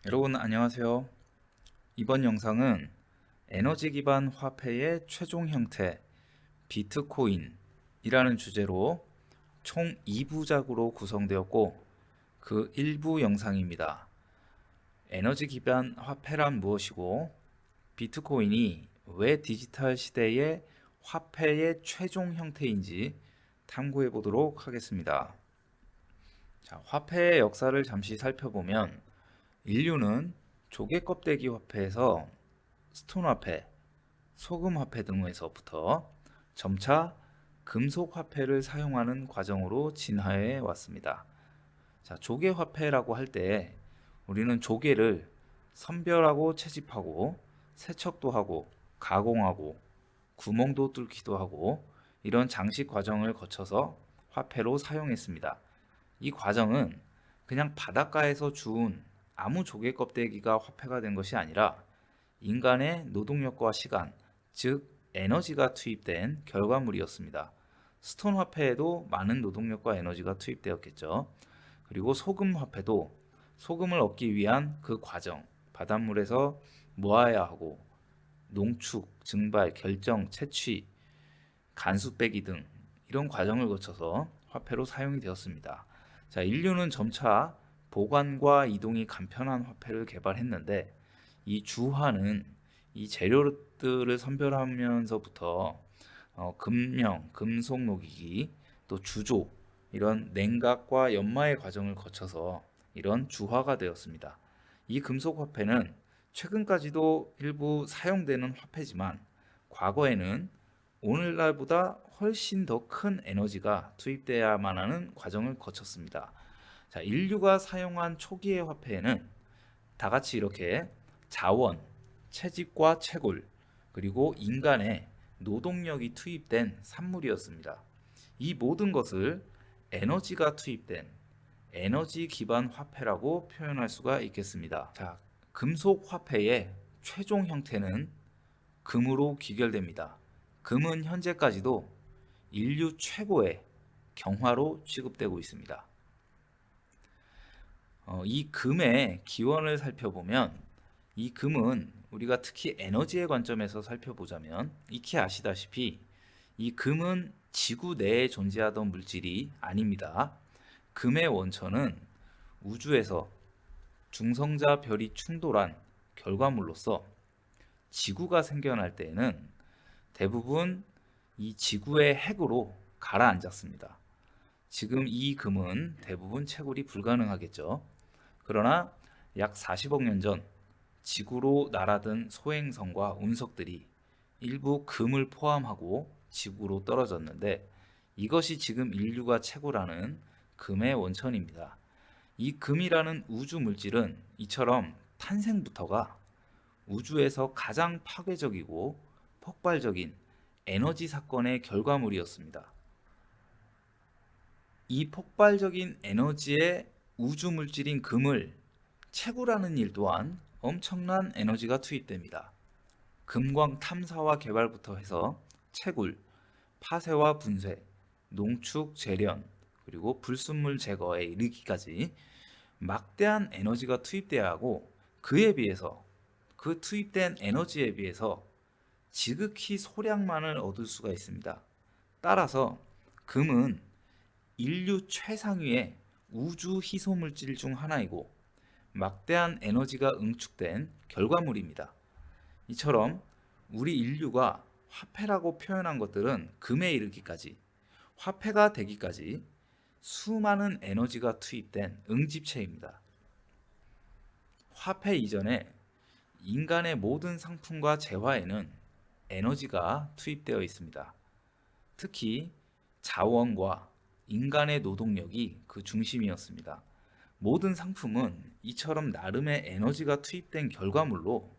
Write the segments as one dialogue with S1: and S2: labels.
S1: 여러분 안녕하세요. 이번 영상은 에너지 기반 화폐의 최종 형태 비트코인이라는 주제로 총 2부작으로 구성되었고 그 1부 영상입니다. 에너지 기반 화폐란 무엇이고 비트코인이 왜 디지털 시대의 화폐의 최종 형태인지 탐구해 보도록 하겠습니다. 자, 화폐의 역사를 잠시 살펴보면 인류는 조개 껍데기 화폐에서 스톤 화폐, 소금 화폐 등에서부터 점차 금속 화폐를 사용하는 과정으로 진화해 왔습니다. 자, 조개 화폐라고 할 때 우리는 조개를 선별하고 채집하고 세척도 하고 가공하고 구멍도 뚫기도 하고 이런 장식 과정을 거쳐서 화폐로 사용했습니다. 이 과정은 그냥 바닷가에서 주운 아무 조개 껍데기가 화폐가 된 것이 아니라 인간의 노동력과 시간, 즉 에너지가 투입된 결과물이었습니다. 스톤 화폐에도 많은 노동력과 에너지가 투입되었겠죠. 그리고 소금 화폐도 소금을 얻기 위한 그 과정, 바닷물에서 모아야 하고 농축, 증발, 결정, 채취, 간수 빼기 등 이런 과정을 거쳐서 화폐로 사용이 되었습니다. 자, 인류는 점차 보관과 이동이 간편한 화폐를 개발했는데 이 주화는 이 재료들을 선별하면서부터 금형, 금속 녹이기, 또 주조 이런 냉각과 연마의 과정을 거쳐서 이런 주화가 되었습니다. 이 금속 화폐는 최근까지도 일부 사용되는 화폐지만 과거에는 오늘날보다 훨씬 더 큰 에너지가 투입돼야만 하는 과정을 거쳤습니다. 자, 인류가 사용한 초기의 화폐에는 다 같이 이렇게 자원, 채집과 채굴, 그리고 인간의 노동력이 투입된 산물이었습니다. 이 모든 것을 에너지가 투입된 에너지 기반 화폐라고 표현할 수가 있겠습니다. 자, 금속 화폐의 최종 형태는 금으로 귀결됩니다. 금은 현재까지도 인류 최고의 경화로 취급되고 있습니다. 이 금의 기원을 살펴보면 이 금은 우리가 특히 에너지의 관점에서 살펴보자면 익히 아시다시피 이 금은 지구 내에 존재하던 물질이 아닙니다. 금의 원천은 우주에서 중성자 별이 충돌한 결과물로서 지구가 생겨날 때에는 대부분 이 지구의 핵으로 가라앉았습니다. 지금 이 금은 대부분 채굴이 불가능하겠죠. 그러나 약 40억 년 전 지구로 날아든 소행성과 운석들이 일부 금을 포함하고 지구로 떨어졌는데 이것이 지금 인류가 채굴하는 금의 원천입니다. 이 금이라는 우주 물질은 이처럼 탄생부터가 우주에서 가장 파괴적이고 폭발적인 에너지 사건의 결과물이었습니다. 이 폭발적인 에너지의 우주 물질인 금을 채굴하는 일 또한 엄청난 에너지가 투입됩니다. 금광 탐사와 개발부터 해서 채굴, 파쇄와 분쇄, 농축, 재련, 그리고 불순물 제거에 이르기까지 막대한 에너지가 투입돼야 하고 그에 비해서 그 투입된 에너지에 비해서 지극히 소량만을 얻을 수가 있습니다. 따라서 금은 인류 최상위의 우주 희소 물질 중 하나이고 막대한 에너지가 응축된 결과물입니다. 이처럼 우리 인류가 화폐라고 표현한 것들은 금에 이르기까지 화폐가 되기까지 수많은 에너지가 투입된 응집체입니다. 화폐 이전에 인간의 모든 상품과 재화에는 에너지가 투입되어 있습니다. 특히 자원과 인간의 노동력이 그 중심이었습니다. 모든 상품은 이처럼 나름의 에너지가 투입된 결과물로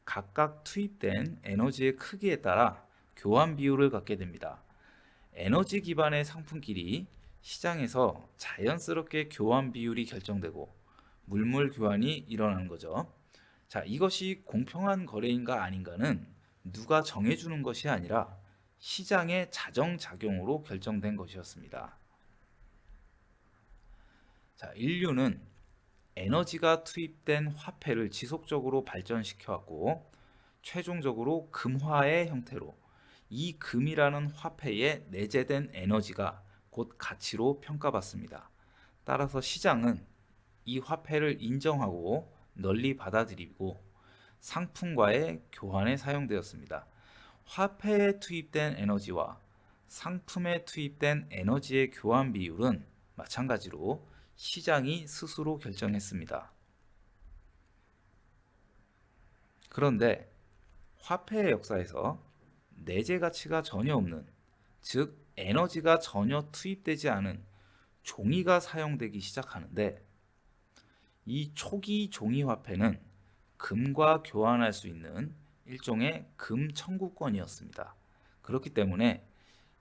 S1: 각각 투입된 에너지의 크기에 따라 교환 비율을 갖게 됩니다. 에너지 기반의 상품끼리 시장에서 자연스럽게 교환 비율이 결정되고 물물 교환이 일어나는 거죠. 자, 이것이 공평한 거래인가 아닌가는 누가 정해주는 것이 아니라 시장의 자정작용으로 결정된 것이었습니다. 자, 인류는 에너지가 투입된 화폐를 지속적으로 발전시켜 왔고 최종적으로 금화의 형태로 이 금이라는 화폐에 내재된 에너지가 곧 가치로 평가받습니다. 따라서 시장은 이 화폐를 인정하고 널리 받아들이고 상품과의 교환에 사용되었습니다. 화폐에 투입된 에너지와 상품에 투입된 에너지의 교환 비율은 마찬가지로 시장이 스스로 결정했습니다. 그런데 화폐의 역사에서 내재 가치가 전혀 없는, 즉 에너지가 전혀 투입되지 않은 종이가 사용되기 시작하는데 이 초기 종이 화폐는 금과 교환할 수 있는 일종의 금 청구권이었습니다. 그렇기 때문에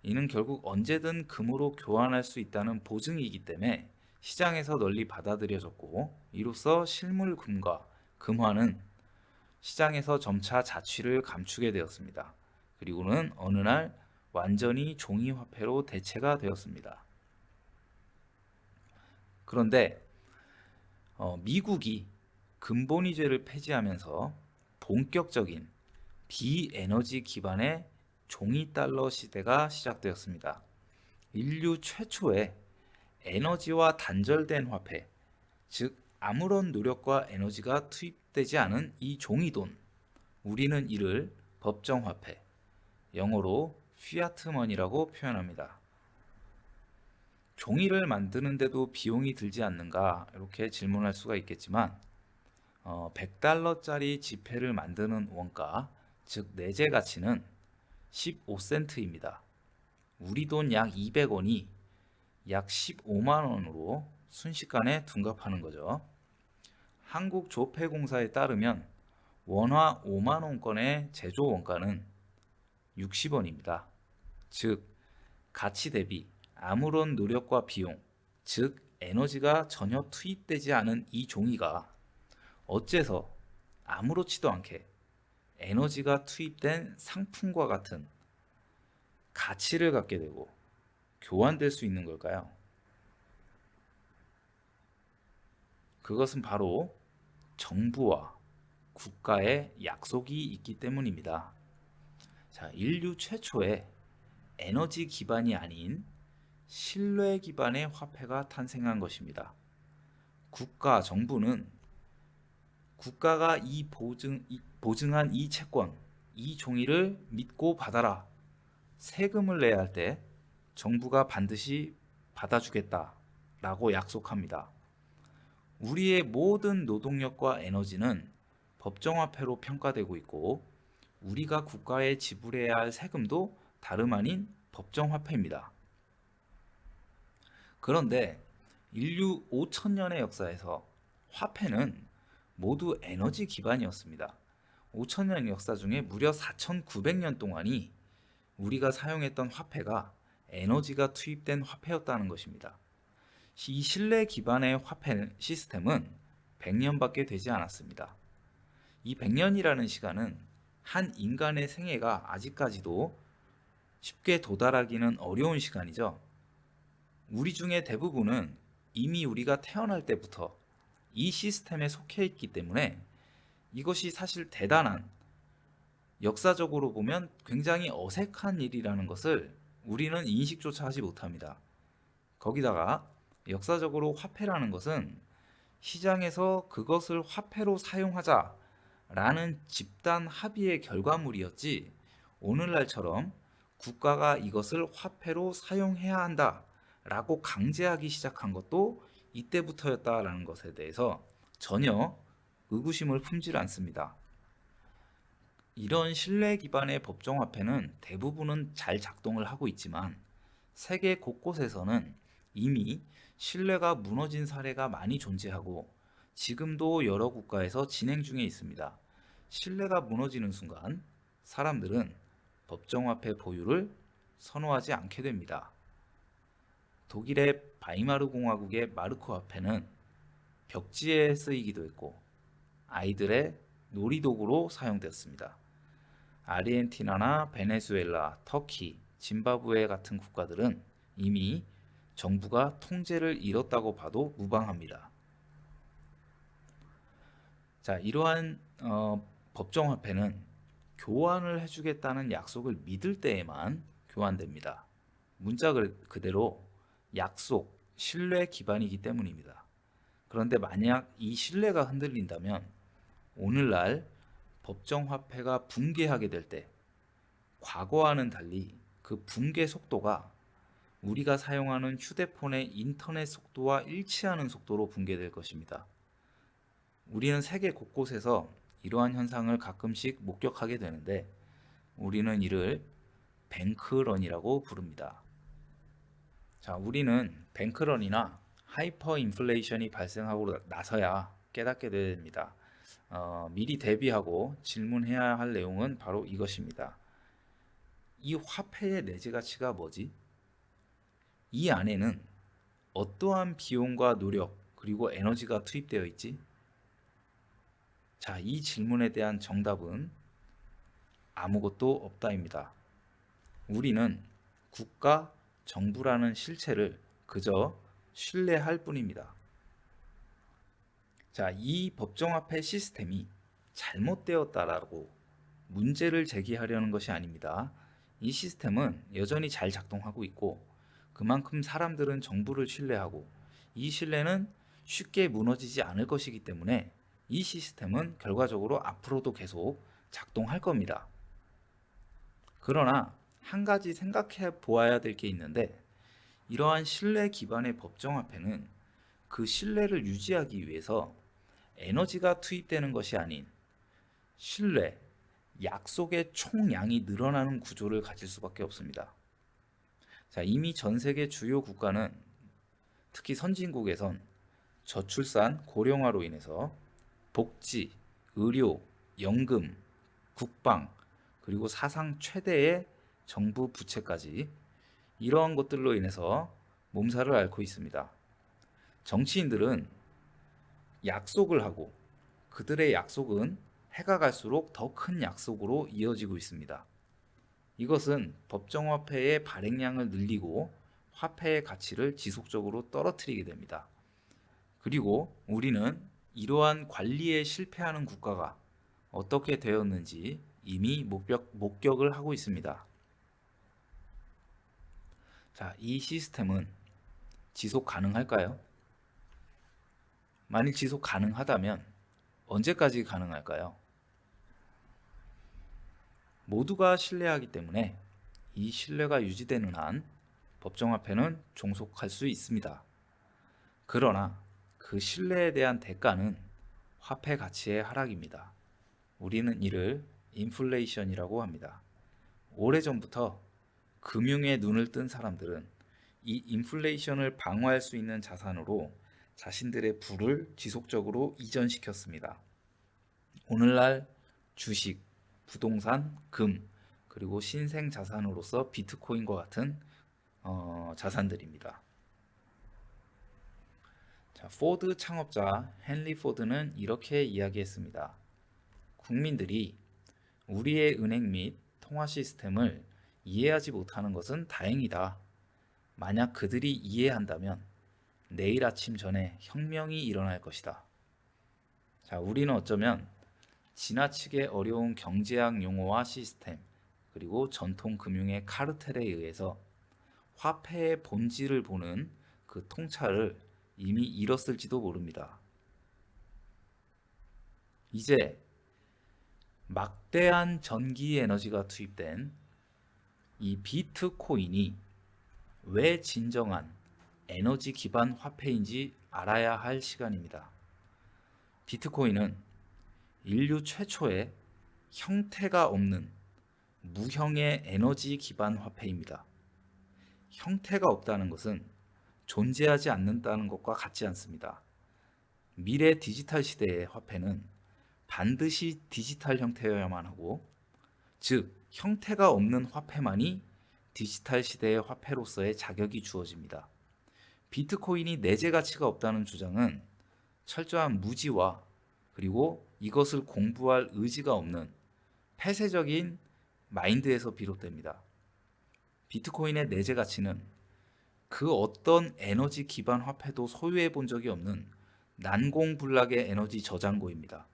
S1: 이는 결국 언제든 금으로 교환할 수 있다는 보증이기 때문에 시장에서 널리 받아들여졌고 이로써 실물 금과 금화는 시장에서 점차 자취를 감추게 되었습니다. 그리고는 어느 날 완전히 종이 화폐로 대체가 되었습니다. 그런데 미국이 금본위제를 폐지하면서 본격적인 비에너지 기반의 종이 달러 시대가 시작되었습니다. 인류 최초의 에너지와 단절된 화폐, 즉 아무런 노력과 에너지가 투입되지 않은 이 종이돈, 우리는 이를 법정화폐, 영어로 피아트머니라고 표현합니다. 종이를 만드는데도 비용이 들지 않는가 이렇게 질문할 수가 있겠지만 100달러짜리 지폐를 만드는 원가, 즉 내재 가치는 15센트입니다. 우리 돈 약 200원이 약 15만 원으로 순식간에 둔갑하는 거죠. 한국조폐공사에 따르면 원화 5만 원권의 제조 원가는 60원입니다. 즉 가치 대비 아무런 노력과 비용, 즉 에너지가 전혀 투입되지 않은 이 종이가 어째서 아무렇지도 않게 에너지가 투입된 상품과 같은 가치를 갖게 되고 교환될 수 있는 걸까요? 그것은 바로 정부와 국가의 약속이 있기 때문입니다. 자, 인류 최초의 에너지 기반이 아닌 신뢰 기반의 화폐가 탄생한 것입니다. 국가, 정부는 국가가 보증한 이 채권, 이 종이를 믿고 받아라. 세금을 내야 할 때 정부가 반드시 받아주겠다라고 약속합니다. 우리의 모든 노동력과 에너지는 법정화폐로 평가되고 있고 우리가 국가에 지불해야 할 세금도 다름 아닌 법정화폐입니다. 그런데 인류 5천년의 역사에서 화폐는 모두 에너지 기반이었습니다. 5천년 역사 중에 무려 4,900년 동안이 우리가 사용했던 화폐가 에너지가 투입된 화폐였다는 것입니다. 이 신뢰 기반의 화폐 시스템은 100년밖에 되지 않았습니다. 이 100년이라는 시간은 한 인간의 생애가 아직까지도 쉽게 도달하기는 어려운 시간이죠. 우리 중에 대부분은 이미 우리가 태어날 때부터 이 시스템에 속해 있기 때문에 이것이 사실 대단한, 역사적으로 보면 굉장히 어색한 일이라는 것을 우리는 인식조차 하지 못합니다. 거기다가 역사적으로 화폐라는 것은 시장에서 그것을 화폐로 사용하자라는 집단 합의의 결과물이었지 오늘날처럼 국가가 이것을 화폐로 사용해야 한다라고 강제하기 시작한 것도 이때부터였다라는 것에 대해서 전혀 의구심을 품질 않습니다. 이런 신뢰 기반의 법정화폐는 대부분은 잘 작동을 하고 있지만 세계 곳곳에서는 이미 신뢰가 무너진 사례가 많이 존재하고 지금도 여러 국가에서 진행 중에 있습니다. 신뢰가 무너지는 순간 사람들은 법정화폐 보유를 선호하지 않게 됩니다. 독일의 바이마르 공화국의 마르크 화폐는 벽지에 쓰이기도 했고 아이들의 놀이도구로 사용되었습니다. 아르헨티나나 베네수엘라, 터키, 짐바브웨 같은 국가들은 이미 정부가 통제를 잃었다고 봐도 무방합니다. 자, 이러한 법정화폐는 교환을 해주겠다는 약속을 믿을 때에만 교환됩니다. 문자 그대로 약속, 신뢰 기반이기 때문입니다. 그런데 만약 이 신뢰가 흔들린다면 오늘날 법정화폐가 붕괴하게 될 때 과거와는 달리 그 붕괴 속도가 우리가 사용하는 휴대폰의 인터넷 속도와 일치하는 속도로 붕괴될 것입니다. 우리는 세계 곳곳에서 이러한 현상을 가끔씩 목격하게 되는데 우리는 이를 뱅크런이라고 부릅니다. 자, 우리는 뱅크런이나 하이퍼 인플레이션이 발생하고 나서야 깨닫게 됩니다. 미리 대비하고 질문해야 할 내용은 바로 이것입니다. 이 화폐의 내재 가치가 뭐지? 이 안에는 어떠한 비용과 노력 그리고 에너지가 투입되어 있지? 자, 이 질문에 대한 정답은 아무것도 없다입니다. 우리는 국가, 정부라는 실체를 그저 신뢰할 뿐입니다. 자, 이 법정화폐 시스템이 잘못되었다라고 문제를 제기하려는 것이 아닙니다. 이 시스템은 여전히 잘 작동하고 있고 그만큼 사람들은 정부를 신뢰하고 이 신뢰는 쉽게 무너지지 않을 것이기 때문에 이 시스템은 결과적으로 앞으로도 계속 작동할 겁니다. 그러나 한 가지 생각해 보아야 될 게 있는데 이러한 신뢰 기반의 법정화폐는 그 신뢰를 유지하기 위해서 에너지가 투입되는 것이 아닌 신뢰, 약속의 총량이 늘어나는 구조를 가질 수밖에 없습니다. 자, 이미 전 세계 주요 국가는 특히 선진국에선 저출산, 고령화로 인해서 복지, 의료, 연금, 국방, 그리고 사상 최대의 정부 부채까지 이러한 것들로 인해서 몸살을 앓고 있습니다. 정치인들은 약속을 하고 그들의 약속은 해가 갈수록 더 큰 약속으로 이어지고 있습니다. 이것은 법정화폐의 발행량을 늘리고 화폐의 가치를 지속적으로 떨어뜨리게 됩니다. 그리고 우리는 이러한 관리에 실패하는 국가가 어떻게 되었는지 이미 목격을 하고 있습니다. 자, 이 시스템은 지속 가능할까요? 만일 지속 가능하다면 언제까지 가능할까요? 모두가 신뢰하기 때문에 이 신뢰가 유지되는 한 법정화폐는 종속할 수 있습니다. 그러나 그 신뢰에 대한 대가는 화폐 가치의 하락입니다. 우리는 이를 인플레이션이라고 합니다. 오래전부터 금융에 눈을 뜬 사람들은 이 인플레이션을 방어할 수 있는 자산으로 자신들의 부를 지속적으로 이전시켰습니다. 오늘날 주식, 부동산, 금, 그리고 신생 자산으로서 비트코인과 같은 자산들입니다. 자, 포드 창업자 헨리 포드는 이렇게 이야기했습니다. 국민들이 우리의 은행 및 통화 시스템을 이해하지 못하는 것은 다행이다. 만약 그들이 이해한다면 내일 아침 전에 혁명이 일어날 것이다. 자, 우리는 어쩌면 지나치게 어려운 경제학 용어와 시스템, 그리고 전통 금융의 카르텔에 의해서 화폐의 본질을 보는 그 통찰을 이미 잃었을지도 모릅니다. 이제 막대한 전기 에너지가 투입된 이 비트코인이 왜 진정한 에너지 기반 화폐인지 알아야 할 시간입니다. 비트코인은 인류 최초의 형태가 없는 무형의 에너지 기반 화폐입니다. 형태가 없다는 것은 존재하지 않는다는 것과 같지 않습니다. 미래 디지털 시대의 화폐는 반드시 디지털 형태여야만 하고, 즉 형태가 없는 화폐만이 디지털 시대의 화폐로서의 자격이 주어집니다. 비트코인이 내재 가치가 없다는 주장은 철저한 무지와 그리고 이것을 공부할 의지가 없는 폐쇄적인 마인드에서 비롯됩니다. 비트코인의 내재 가치는 그 어떤 에너지 기반 화폐도 소유해 본 적이 없는 난공불락의 에너지 저장고입니다.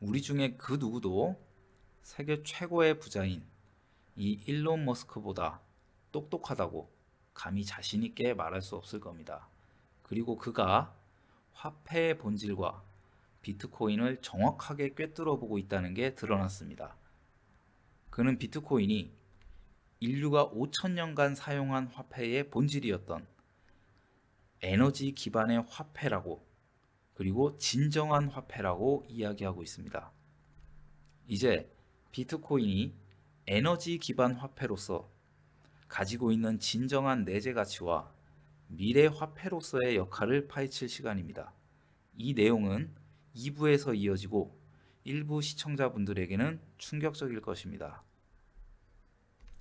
S1: 우리 중에 그 누구도 세계 최고의 부자인 이 일론 머스크보다 똑똑하다고 감히 자신 있게 말할 수 없을 겁니다. 그리고 그가 화폐의 본질과 비트코인을 정확하게 꿰뚫어 보고 있다는 게 드러났습니다. 그는 비트코인이 인류가 5천년간 사용한 화폐의 본질이었던 에너지 기반의 화폐라고, 그리고 진정한 화폐라고 이야기하고 있습니다. 이제 비트코인이 에너지 기반 화폐로서 가지고 있는 진정한 내재 가치와 미래 화폐로서의 역할을 파헤칠 시간입니다. 이 내용은 2부에서 이어지고 일부 시청자분들에게는 충격적일 것입니다.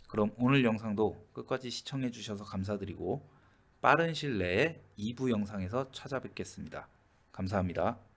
S1: 그럼 오늘 영상도 끝까지 시청해 주셔서 감사드리고 빠른 시일 내에 2부 영상에서 찾아뵙겠습니다. 감사합니다.